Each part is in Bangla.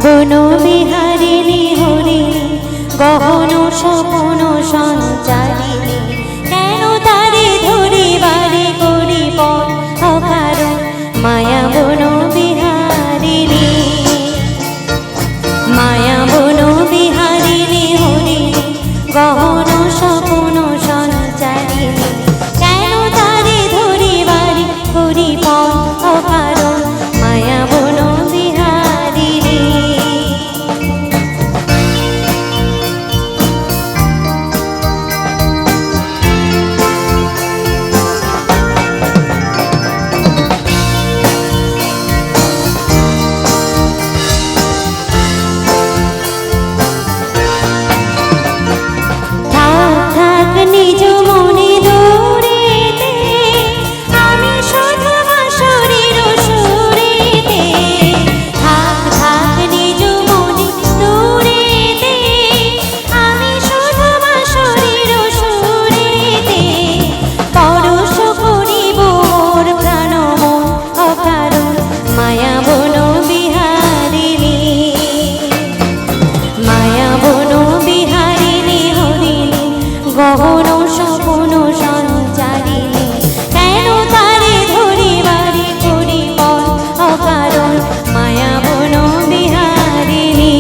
বন বিহারিণী হরিণী গহন স্বপন সঞ্চারিণী, কেন তারে ধরিবারে করি পর অকারণ মায়া বন বিহারিণী। মায়া বন বিহারিণী হরিণী গহন স্বপন সঞ্চারিণী, কেন তারে ধরিবারে করি পর অকারণ মায়া বন বিহারিণী। নিজ মনে দূরেতে আমি শুধু শরীর সুরেতে, থাক থাক নিজ মনে দূরেতে আমি শুধু শরীর সুরেতে, পরশ করিব মোর প্রাণ মন অকারণ মায়া বন বিহারিণী। মায়া বন বিহারিণী হরিণী গহন স্বপন সঞ্চারিণী, কেন তারে ধরিবারে করি পর অকারণ মায়া বন বিহারিণী।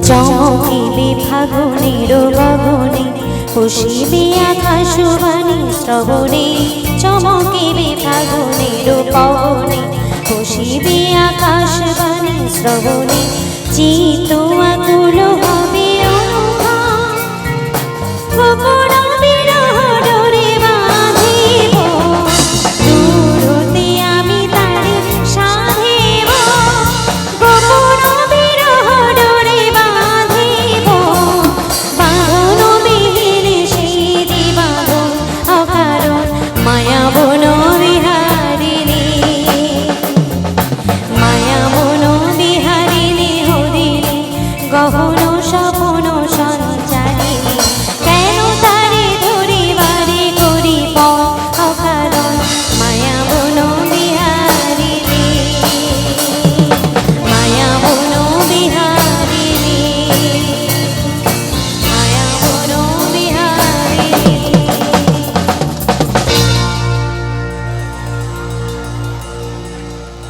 চমকিবে ফাগুনের গগনে পুষিবে আকাশবাণী শ্রবণে, চমকিবে ফাগুনের গগনে পুষিবে আকাশবাণী শ্রবণে, চিত্ত আকুল হবে অনুভব গোপন বিরহ ডোরে বাঁধিব, দূরতে আমি তারে সাধিব গোপন বিরহ ডোরে বাঁধিব, বাঁধন বিহীন সেই দিবাধন অকারণ মায়া বন বিহারিণী। মায়া বন বিহারিণী হরিণী গহন স্বপন সঞ্চারিণী, কেন তারে ধরিবারে করি পর অকারণ মায়া বন বিহারিণী। মায়া বন বিহারিণী। মায়া বন বিহারিণী।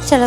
চলো